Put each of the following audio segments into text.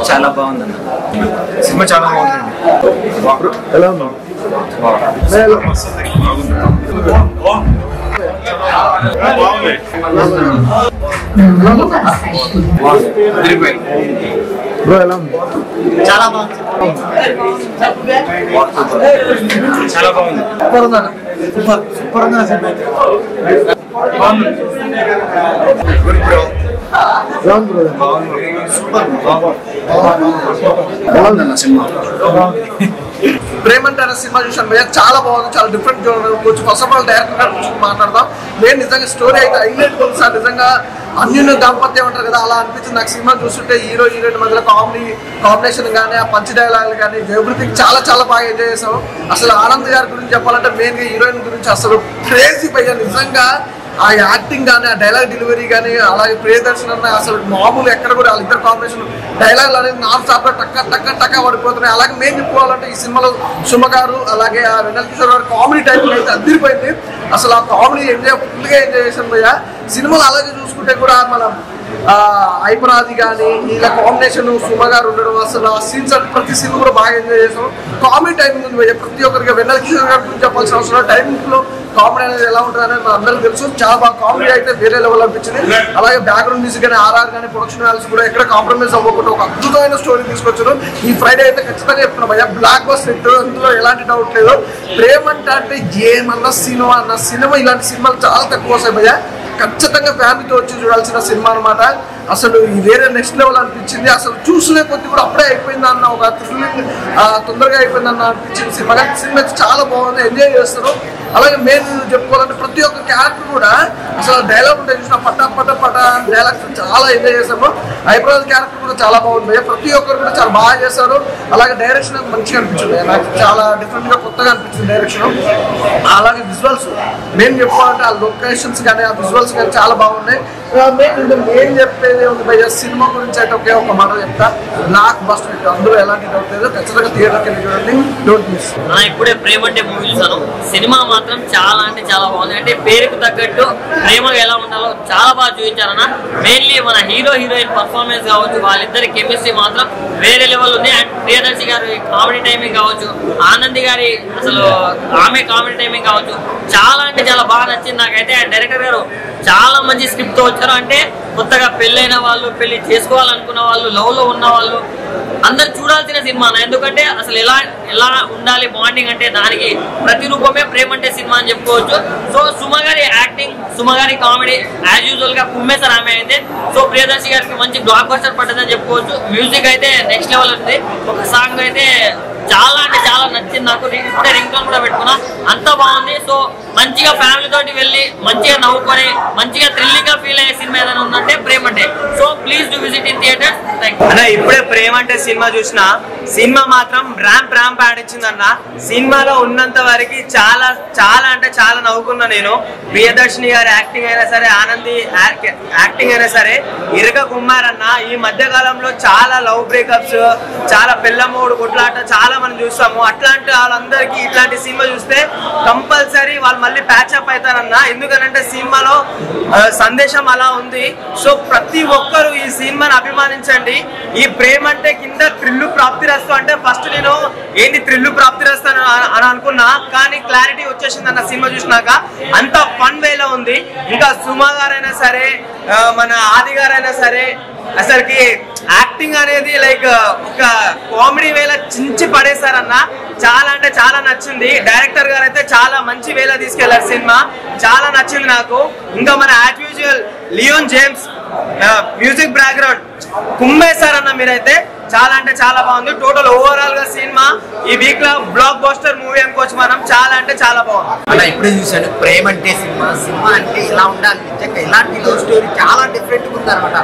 చాలా బాగుందన్న సినిమా చాలా బాగుందండి. ఎలా ఉందా? బ్రో ఎలా ఉంది? చాలా బాగుంది. చాలా బాగుంది. సూపర్ ఉందన్న. సూపర్ ఉందన్న సినిమా. ప్రేమంటే అనే సినిమా చూసాను భయ్య, చాలా బాగుంది. చాలా డిఫరెంట్ కొంచెం ఫస్ట్ ఆఫ్ ఆల్ డైరెక్టర్ గారి గురించి మాట్లాడదాం. నేను నిజంగా స్టోరీ అయితే హైలైట్ ఉంది సార్. నిజంగా అన్యున్న దాంపత్యం అంటారు కదా, అలా అనిపించింది నాకు సినిమా చూస్తుంటే. హీరో హీరోయిన్ మధ్యలో కాంబినేషన్ కానీ, ఆ పంచ్ డైలాగులు కానీ, ఎవ్రీథింగ్ చాలా చాలా బాగా ఎంజాయ్ చేసాం. అసలు ఆనంద్ గారి గురించి చెప్పాలంటే మెయిన్గా హీరోయిన్ గురించి అసలు క్రేజీ భయ్య. నిజంగా ఆ యాక్టింగ్ కానీ, ఆ డైలాగ్ డెలివరీ కానీ, అలాగే ప్రియదర్శన్ అన్న అసలు మామూలు ఎక్కడ కూడా వాళ్ళిద్దరు కాంబినేషన్ డైలాగులు అనేది నాన్ స్టాప్ టక్క టక్క టక్క పడిపోతున్నాయి. అలాగే మేము చెప్పుకోవాలంటే ఈ సినిమాలో సుమ గారు అలాగే ఆ వెన్నెల కిషోర్ గారు కామెడీ టైప్ అయితే అదిరిపోయింది. అసలు ఆ కామెడీ ఫుల్గా ఎంజాయ్ చేసాం భయ్య. సినిమాలు అలాగే చూసుకుంటే కూడా మనం ఐపరాది కానీ ఇలా కాంబినేషన్ సుమ గారు ఉండడం, అసలు ఆ సీన్స్ అంటే ప్రతి సీన్ కూడా బాగా ఎంజాయ్ చేసాం. కామెడీ టైమింగ్ ఉంది భయ్య ప్రతి ఒక్కరికి. వెన్నెల కిషోర్ గారి గురించి చెప్పాల్సిన అవసరం టైమింగ్లో కామెడీ అనేది ఎలా ఉంటుంది అనేది మన అందరికీ తెలుసు. చాలా బాగా కామెడీ అయితే వేరే లెవెల్ అనిపించింది. అలాగే బ్యాక్గ్రౌండ్ మ్యూజిక్ కానీ, ఆర్ఆర్ కానీ, ప్రొడక్షన్ వాల్యూస్ కూడా ఎక్కడ కాంప్రమైజ్ అవ్వకుండా ఒక అద్భుతమైన స్టోరీ తీసుకొచ్చారు. ఈ ఫ్రైడే అయితే ఖచ్చితంగా చెప్తున్నా భయ్య, బ్లాక్ బస్టర్ హిట్, అందులో ఎలాంటి డౌట్ లేదు. ప్రేమంటే అంటే ఏమన్నా సినిమా ఇలాంటి సినిమాలు చాలా తక్కువ వస్తాయి భయ్య. ఖచ్చితంగా ఫ్యామిలీతో వచ్చి చూడాల్సిన సినిమా అనమాట. అసలు వేరే నెక్స్ట్ లెవెల్ అనిపించింది. అసలు చూసులే కొద్ది కూడా అప్పుడే అయిపోయింది అన్న ఒక థ్రిల్లింగ్ తొందరగా అయిపోయిందన్న అనిపించింది సినిమా. కానీ సినిమా చాలా బాగుంది, ఎంజాయ్ చేస్తారు. అలాగే మెయిన్ చెప్పుకోవాలంటే ప్రతి ఒక్క క్యారెక్టర్ కూడా అసలు డైలాగ్ ఉంటాయి చూసిన పట్టా పట్టా పట్టా డైలాగ్స్ చాలా ఎంజాయ్ చేస్తాము. హైపరాజ్ క్యారెక్టర్ కూడా చాలా బాగుంది. ప్రతి ఒక్కరు కూడా చాలా బాగా చేశారు. అలాగే డైరెక్షన్ మంచిగా అనిపించింది నాకు, చాలా డిఫరెంట్గా కొత్తగా అనిపించింది డైరెక్షన్. అలాగే విజువల్స్ మెయిన్ చెప్పుకోవాలంటే ఆ లొకేషన్స్ కానీ, ఆ విజువల్స్ కానీ చాలా బాగున్నాయి. మెయిన్ చెప్పేది ఉంది భయ్య, సినిమా గురించి అయితే ఒకే ఒక మాట చెప్తా, బ్లాక్ బస్టర్ హిట్, అందులో ఎలాంటి డౌట్ లేదు. ఖచ్చితంగా థియేటర్కి వెళ్ళి చూడండి, డోంట్ మిస్. ఇప్పుడే ప్రేమంటే మూవీ చూసాను. సినిమా మాత్రం చాలా అంటే చాలా బాగుంది. అంటే పేరుకు తగ్గట్టు ప్రేమగా ఎలా ఉండాలో చాలా బాగా చూపించారన్న. మెయిన్లీ మన హీరో హీరోయిన్ పర్ఫార్మెన్స్ కావచ్చు, వాళ్ళిద్దరి కెమిస్ట్రీ మాత్రం వేరే లెవెల్ ఉంది. అండ్ ప్రియదర్శి గారి కామెడీ టైమింగ్ కావచ్చు, ఆనంద్ గారి అసలు ఆమె కామెడీ టైమింగ్ కావచ్చు, చాలా అంటే చాలా బాగా నచ్చింది నాకైతే. అండ్ డైరెక్టర్ గారు చాలా మంచి స్క్రిప్ట్ తో వచ్చారు. అంటే కొత్తగా పెళ్ళైన వాళ్ళు, పెళ్లి చేసుకోవాలనుకున్న వాళ్ళు, లవ్ లో ఉన్న వాళ్ళు అందరు చూడాల్సిన సినిమా. ఎందుకంటే అసలు ఎలా ఉండాలి బాండింగ్ అంటే దానికి ప్రతిరూపమే ప్రేమంటే సినిమా అని చెప్పుకోవచ్చు. సో సుమ గారి యాక్టింగ్, సుమ గారి కామెడీ యాజ్ యూజువల్ గా కుమ్మేశారు ఆమె అయితే. సో ప్రియదర్శి గారికి మంచి బ్లాక్ బస్టర్ పడ్డదని చెప్పుకోవచ్చు. మ్యూజిక్ అయితే నెక్స్ట్ లెవెల్ ఉంది. ఒక సాంగ్ అయితే చాలా అంటే చాలా నచ్చింది నాకు. ఇప్పుడే రింగ్ టోన్ కూడా పెట్టుకున్నా, అంత బాగుంది. సో మంచిగా ఫ్యామిలీ తోటి వెళ్ళి మంచిగా నవ్వుకొని మంచిగా థ్రిల్లింగ్ గా ఫీల్ అయ్యే సినిమా ఏదైనా ఉందంటే ప్రేమంటే. So please do visit in theatre. అన్న ఇప్పుడే ప్రేమంటే సినిమా చూసిన, సినిమా మాత్రం ర్యాంప్ ఆడించిందన్న. సినిమాలో ఉన్నంత వరకు చాలా చాలా అంటే చాలా నవ్వుకున్నా నేను. ప్రియదర్శిని గారి యాక్టింగ్ అయినా సరే, ఆనంది యాక్టింగ్ అయినా సరే, ఇరగ కుమారన్న ఈ మధ్య కాలంలో చాలా లవ్ బ్రేకప్స్, చాలా పిల్లమూడు కొట్లాట చాలా మనం చూస్తాము. అట్లాంటి వాళ్ళందరికీ ఇట్లాంటి సినిమా చూస్తే కంపల్సరీ వాళ్ళు మళ్ళీ ప్యాచప్ అవుతారన్న. ఎందుకనంటే సినిమాలో సందేశం అలా ఉంది. సో ప్రతి ఒక్కరు ఈ సినిమాని అభిమానించండి. ఈ ప్రేమంటే కింద థ్రిల్లు ప్రాప్తి రస్తు అంటే ఫస్ట్ నేను ఏంటి థ్రిల్లు ప్రాప్తి రస్తాను అని అనుకున్నా, కానీ క్లారిటీ వచ్చేసింది అన్న సినిమా చూసినాక. అంత ఫన్ వేలో ఉంది. ఇంకా సుమ గారైనా సరే, మన ఆది గారైనా సరే, అసలుకి యాక్టింగ్ అనేది లైక్ ఒక కామెడీ వేలా చించి పడేశారన్న. చాలా అంటే చాలా నచ్చింది. డైరెక్టర్ గారు అయితే చాలా మంచి వేలా తీసుకెళ్లారు సినిమా, చాలా నచ్చింది నాకు. ఇంకా మన as usual Leon James music background కుమ్మేశారన్న మీరైతే. చాలా అంటే చాలా బాగుంది. టోటల్ ఓవరాల్ గా సినిమా ఈ వీక్ లో బ్లాక్ బస్టర్ మూవీ అనుకోవచ్చు మనం. చాలా అంటే చాలా బాగుంది అలా. ఇప్పుడే చూసాను ప్రేమంటే సినిమా. సినిమా అంటే ఇలా ఉండాలి నిజంగా. ఇలాంటి లవ్ స్టోరీ చాలా డిఫరెంట్ గా ఉంది అనమాట.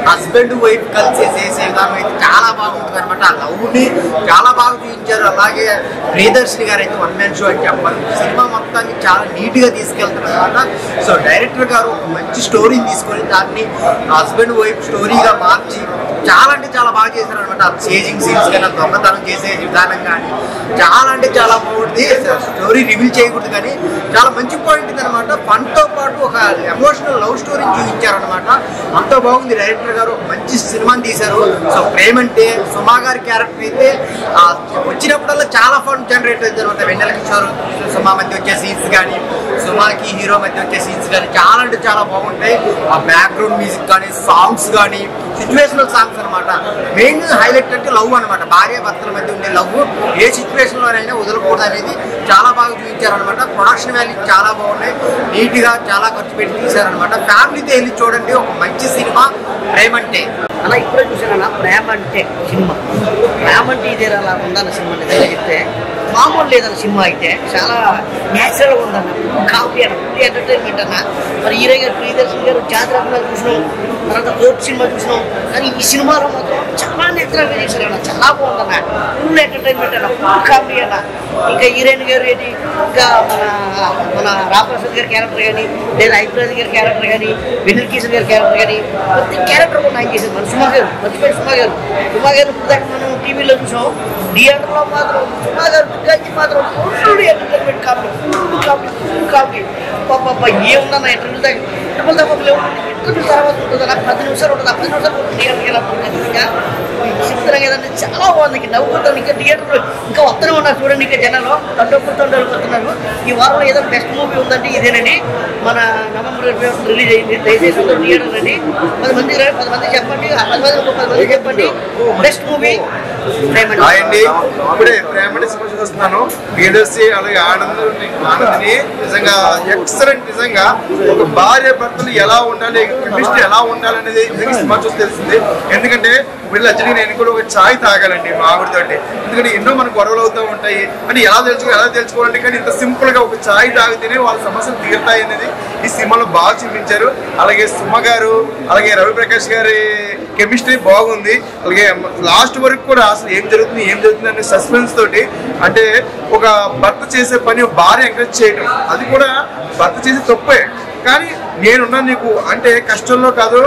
హస్బెండ్ వైఫ్ కలిసి చేసే విధానం అయితే చాలా బాగుంటుంది అనమాట. ఆ లవ్ ని చాలా బాగా చూపించారు. అలాగే ప్రియదర్శిని గారు అయితే వన్ మ్యాన్ షో అని చెప్పాలి. సినిమా మొత్తాన్ని చాలా నీట్ గా తీసుకెళ్తారు అనమాట. సో డైరెక్టర్ గారు ఒక మంచి స్టోరీని తీసుకొని దాన్ని హస్బెండ్ వైఫ్ స్టోరీగా మార్చి చాలా అంటే చాలా బాగా చేశారు అనమాట. చేజింగ్ సీన్స్ కానీ, దొంగతనం చేసే విధానం కానీ, చాలా అంటే చాలా బాగుంటుంది. స్టోరీ రివీల్ చేయకూడదు కానీ చాలా మంచి పాయింట్ ఇది అనమాట. ఫన్తో పాటు ఒక ఎమోషనల్ లవ్ స్టోరీని చూపించారనమాట. అంత బాగుంది. డైరెక్టర్ గారు ఒక మంచి సినిమాని తీశారు. సో ప్రేమంటే సుమా గారి క్యారెక్టర్ అయితే వచ్చినప్పుడల్లా చాలా ఫన్ జనరేట్ అవుతుంది అనమాట. వెన్నెల కిషోర్ సుమా మధ్య వచ్చే సీన్స్ కానీ, సుమాకి హీరో మధ్య వచ్చే సీన్స్ కానీ చాలా అంటే చాలా బాగుంటాయి. ఆ బ్యాక్గ్రౌండ్ మ్యూజిక్ కానీ, సాంగ్స్ కానీ, సిచ్యువేషనల్ సాంగ్స్ అనమాట. మెయిన్ హైలైట్ అంటే లవ్ అనమాట. భార్య భర్తల మధ్య ఉండే లవ్ ఏ సిచ్యువేషన్లోనైనా వదలకూడదు అనేది చాలా బాగా చూపించారనమాట. ప్రొడక్షన్ వాల్యూ చాలా బాగున్నాయి. నీట్గా చాలా ఖర్చు పెట్టి తీశారనమాట. ఫ్యామిలీతో వెళ్ళి చూడండి, ఒక మంచి సినిమా ప్రేమంటే. అలా ఇప్పుడే చూసానన్నా ప్రేమంటే సినిమా. ప్రేమంటే ఇదే అలా ఉందన్న సినిమా నిజంగా చెప్తే మామూలు లేదన్న సినిమా అయితే చాలా న్యాచురల్గా ఉందన్న. కామెడీ అన్న, ఫుల్ ఎంటర్టైన్మెంట్ అన్న. మరి హీరో గారు ప్రియదర్శన్ గారు జాతర చూసినాం, తర్వాత కోర్టు సినిమా చూసినాం, కానీ ఈ సినిమాలో మాత్రం చాలా నేచురల్గా చేశారన్న. చాలా బాగుందన్న, ఫుల్ ఎంటర్టైన్మెంట్ అన్న, ఫుల్ కామెడీ అన్న. ఇంకా హీరోయిన్ గారు ఏంటి, ఇంకా మన రామప్రసాద్ గారి క్యారెక్టర్ కానీ, లేదా ఐప్రాజ్ గారి క్యారెక్టర్ కానీ, వెన్నెల కిషోర్ గారి క్యారెక్టర్ కానీ, ప్రతి క్యారెక్టర్ కూడా ఆయన చేశారు. మన సుమా గారు మర్చిపోయి సుమా గారు ఇప్పుడు దాకా మనం టీవీలో చూసాం. థియేటర్లో మాత్రం సుమా గారు గంజి మాత్రం full entertainment comedy, full comedy, full comedy. పాప ఏముందన్న ఇంటర్వ్యూ దాకా ఇంటర్వ్యూ దాకా లేవు. ఇంటర్వ్యూ తర్వాత ఉంటుంది నాకు 10 నిమిషాలు ఉంటుంది. ఆ 10 నిమిషాలు థియేటర్కి చిత్రంగా ఏదంటే చాలా బాగుంది. ఇంకా నవ్వుకుంటాం. ఇంకా థియేటర్లో ఇంకా వస్తూనే ఉన్నారు చూడండి. ఇంకా జనాలు వస్తున్నారు. ఈ వారంలో ఏదైనా బెస్ట్ మూవీ ఉందంటే ఇదేనండి. మన నవంబర్ 25 రిలీజ్ అయింది. దయచేసి థియేటర్ అండి. 10 మంది చెప్పండి, 10 మంది చెప్పండి బెస్ట్ మూవీ అండి. ఇప్పుడే ప్రేమంటే సినిమా చూస్తున్నాను. ప్రియదర్శి అలాగే ఆనందిని నిజంగా ఎక్సలెంట్. నిజంగా ఒక భార్య భర్తలు ఎలా ఉండాలి, కెమిస్ట్రీ ఎలా ఉండాలి అనేది నిజంగా సినిమా చూసి తెలిసింది. ఎందుకంటే వీళ్ళు వచ్చి నేను కూడా ఒక ఛాయ్ తాగాలండి మా ఆవిడతో. ఎందుకంటే ఎన్నో మనకు గొడవలు అవుతూ ఉంటాయి అని ఎలా తెలుసుకోవాలంటే, కానీ ఇంత సింపుల్ గా ఒక ఛాయ్ తాగితేనే వాళ్ళ సమస్యలు తీరుతాయి అనేది ఈ సినిమాలో బాగా చూపించారు. అలాగే సుమ గారు, అలాగే రవిప్రకాష్ గారి కెమిస్ట్రీ బాగుంది. అలాగే లాస్ట్ వరకు కూడా అసలు ఏం జరుగుతుంది అనే సస్పెన్స్ తోటి, అంటే ఒక భర్త చేసే పని భార్య ఎంకరేజ్ చేయడం, అది కూడా భర్త చేసే తప్పే, కానీ నేనున్నా నీకు అంటే కష్టంలో కాదు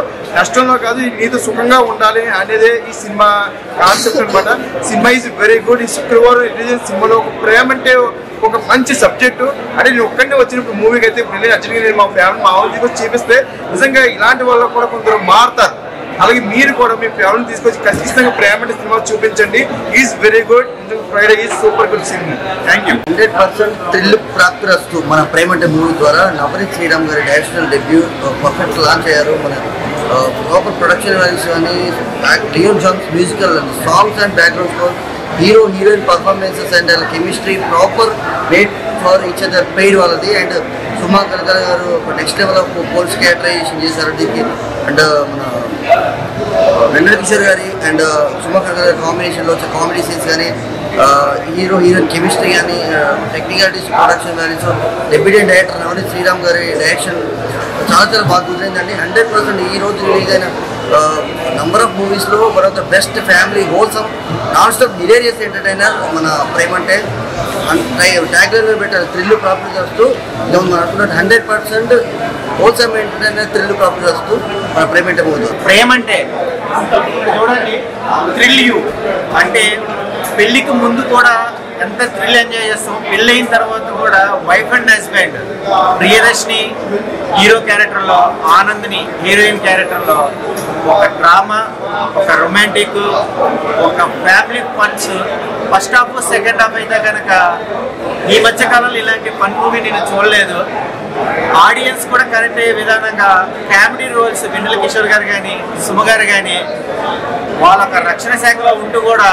నీతో సుఖంగా ఉండాలి అనేదే ఈ సినిమా కాన్సెప్ట్ అనమాట. Cinema is very good. ఈ శుక్రవారం రిలీజ్ సినిమాలో ఒక ప్రేమ అంటే ఒక మంచి సబ్జెక్టు. అంటే నేను ఒక్కడే వచ్చినప్పుడు మూవీకి అయితే నేను మా ఫ్యామిలీ మా వాళ్ళకి వచ్చి చూపిస్తే నిజంగా ఇలాంటి వాళ్ళు కూడా కొందరు మారుతారు. అలాగే మీరు కూడా మీ ఫ్యామిలీని తీసుకొచ్చి ఖచ్చితంగా ప్రేమ సినిమా చూపించండి. Is very good. Friday is super good cinema. Thank you. 100% thrill Prapthirasthu మన ప్రేమంటే మూవీ ద్వారా నవనీత్ శ్రీరామ్ గారి డైరెక్షనల్ డెబ్యూ పర్ఫెక్ట్ లాంచ్ అయ్యారు. మన ప్రాపర్ ప్రొడక్షన్ వాల్యూస్ కానీ, Leon James musical songs and background score, hero heroine performances and chemistry proper made for each other paired వాళ్ళది. And Suma Kanakala గారు ఒక next level of పోల్స్ క్యారెక్టరైజేషన్ చేశారు దీనికి. అండ్ మన వెన్నెల కిషోర్ గారి అండ్ సుమా కనకర గారి కాంబినేషన్లో వచ్చే కామెడీ సీన్స్ కానీ, హీరో హీరోయిన్ కెమిస్ట్రీ కానీ, technicalities, production values, debutant director Navaneeth Sriram గారి డైరెక్షన్ చాలా బాగా కుదిరిందండి. 100% ఈ రోజు రిలీజ్ అయిన నంబర్ ఆఫ్ మూవీస్లో one of the best family wholesome non stop hilarious entertainer మన ప్రేమంటే. ట్యాగ్లైన్ పెట్టారు థ్రిల్ ప్రాపర్టీ వస్తూ మనం అనుకున్నట్టు 100% హోల్సమ్ ఎంటర్టైనర్ థ్రిల్ ప్రాపర్టీ వస్తూ మన ప్రేమంటే మూవీ. ప్రేమంటే చూడండి, థ్రిల్ యూ అంటే పెళ్లికి ముందు కూడా ఎంత థ్రిల్ ఎంజాయ్ చేస్తాం, పెళ్ళైన తర్వాత కూడా వైఫ్ అండ్ హస్బెండ్, ప్రియదర్శిని హీరో క్యారెక్టర్లో, ఆనందిని హీరోయిన్ క్యారెక్టర్లో ఒక డ్రామా, ఒక రొమాంటిక్, ఒక family funs. First half second half అయితే కనుక ఈ మధ్యకాలంలో ఇలాంటి ఫన్ మూవీ నేను చూడలేదు. ఆడియన్స్ కూడా కరెక్ట్ అయ్యే విధానంగా కామెడీ రోల్స్ వెన్నెల కిషోర్ గారు కానీ, సుమ గారు కానీ వాళ్ళ రక్షణ శాఖలో ఉంటూ కూడా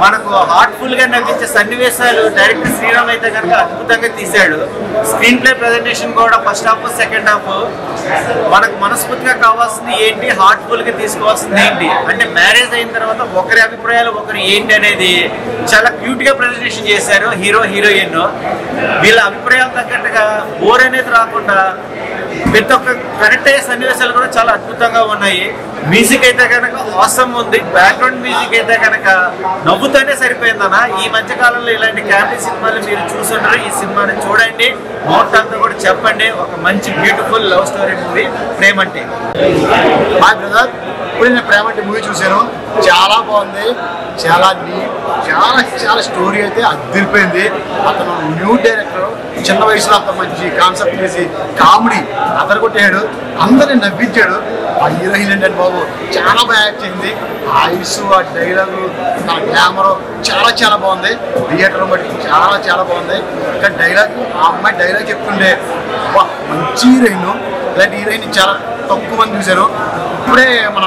మనకు హార్ట్ఫుల్గా నవ్వించే సన్నివేశాలు డైరెక్టర్ శ్రీరామ్ అయితే కనుక అద్భుతంగా తీశాడు. స్క్రీన్ ప్లే ప్రజెంటేషన్ కూడా ఫస్ట్ హాఫ్ సెకండ్ హాఫ్ మనకు మనస్ఫూర్తిగా కావాల్సింది ఏంటి, హార్ట్ఫుల్గా తీసుకోవాల్సింది ఏంటి అంటే మ్యారేజ్ అయిన తర్వాత ఒకరి అభిప్రాయాలు ఒకరు ఏంటి అనేది చాలా క్యూట్గా ప్రజెంటేషన్ చేశారు హీరో హీరోయిన్. వీళ్ళ అభిప్రాయాలు తగ్గట్టుగా బోర్ అనేది రాకుండా ప్రతి ఒక్క కరెక్ట్ అయ్యే సన్నివేశాలు కూడా చాలా అద్భుతంగా ఉన్నాయి. మ్యూజిక్ అయితే కనుక అవసరం ఉంది. బ్యాక్గ్రౌండ్ మ్యూజిక్ అయితే కనుక నవ్వుతూనే సరిపోయిందన్న. ఈ మధ్య కాలంలో ఇలాంటి కామెడీ సినిమాలు మీరు చూసుంటారు. ఈ సినిమాని చూడండి, మొత్తంతో కూడా చెప్పండి. ఒక మంచి బ్యూటిఫుల్ లవ్ స్టోరీ మూవీ ప్రేమంటే. హాయ్ బ్రదర్, ఇప్పుడు నేను ప్రేమ అంటే మూవీ చూశాను, చాలా బాగుంది. చాలా చాలా చాలా స్టోరీ అయితే అదిరిపోయింది. అతను న్యూ డైరెక్టర్, చిన్న వయసులో అంత మంచి కాన్సెప్ట్ చేసి కామెడీ అతను కొట్టాడు, అందరిని నవ్వించాడు. ఆ హీరోయిన్ ఏంటంటే బాబు చాలా బాగా యాక్ట్ చేసింది. ఆ ఐసు, ఆ డైలాగు, ఆ గ్లామర్ చాలా చాలా బాగుంది. థియేటర్లో బట్టి చాలా చాలా బాగుంది. ఇంకా డైలాగ్, ఆ అమ్మాయి డైలాగ్ చెప్తుండే మంచి హీరోయిన్. ఇలాంటి హీరోయిన్ చాలా తక్కువ మంది చూశారు. ఇప్పుడే మన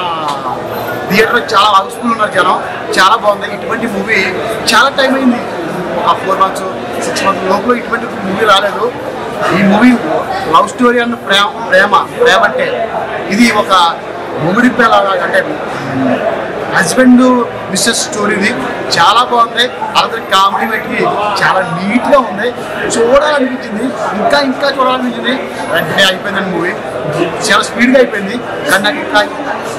థియేటర్లో చాలా హౌస్ఫుల్ ఉన్నారు జనం, చాలా బాగుంది. ఇటువంటి మూవీ చాలా టైం అయింది, ఒక 4 months 6 months లోపల ఇటువంటి మూవీ రాలేదు. ఈ మూవీ లవ్ స్టోరీ అన్న ప్రేమ అంటే ఇది ఒక మూవీ అంటే హస్బెండ్ మిస్సెస్ స్టోరీది చాలా బాగుంది. అలాగే కామెడీ పెట్టి చాలా నీట్గా ఉంది, చూడాలనిపించింది, ఇంకా చూడాలనిపించింది. వెంటనే అయిపోయిందండి మూవీ, చాలా స్పీడ్గా అయిపోయింది. కానీ నాకు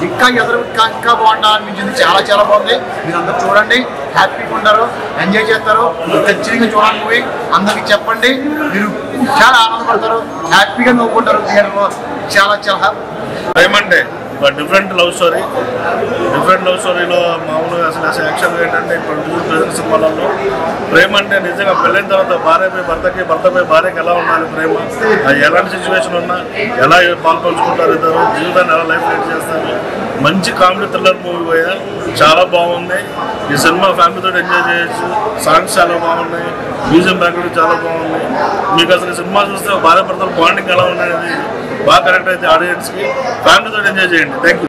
ఇంకా బాగుండాలనిపించింది. చాలా చాలా బాగుంది. మీరు అందరూ చూడండి, హ్యాపీగా ఉంటారు, ఎంజాయ్ చేస్తారు. ఖచ్చితంగా చూడాలి మూవీ. అందరికి చెప్పండి, మీరు చాలా ఆనందపడతారు, హ్యాపీగా నవ్వుకుంటారు థియేటర్లో. చాలా చాలా ఏమంటే డిఫరెంట్ లవ్ స్టోరీలో మామూలుగా అసలు యాక్షన్ ఏంటంటే ఇప్పుడు ప్రజెంట్ సినిమాలలో ప్రేమ అంటే నిజంగా పెళ్ళైన తర్వాత భార్యపై భర్తకి, భర్తపై భార్యకి ఎలా ఉండాలి ప్రేమ, ఎలాంటి సిచ్యువేషన్ ఉన్నా ఎలా పాల్పంచుకుంటారు ఇద్దరు, జీవితాన్ని ఎలా లైఫ్ లీడ్ చేస్తారు. మంచి కామెడీ థ్రిల్లర్ మూవీ పోయా, చాలా బాగుంది. ఈ సినిమా ఫ్యామిలీతో ఎంజాయ్ చేయొచ్చు. సాంగ్స్ చాలా బాగున్నాయి, మ్యూజియం బ్యాక్గ్రౌండ్ చాలా బాగుంది. మీకు అసలు ఈ సినిమా చూస్తే భార్య భర్తల బాండింగ్ ఎలా ఉండేది బాగా కరెక్ట్ అయితే ఆడియన్స్కి. ఫ్యామిలీతో ఎంజాయ్ చేయండి. Thank you.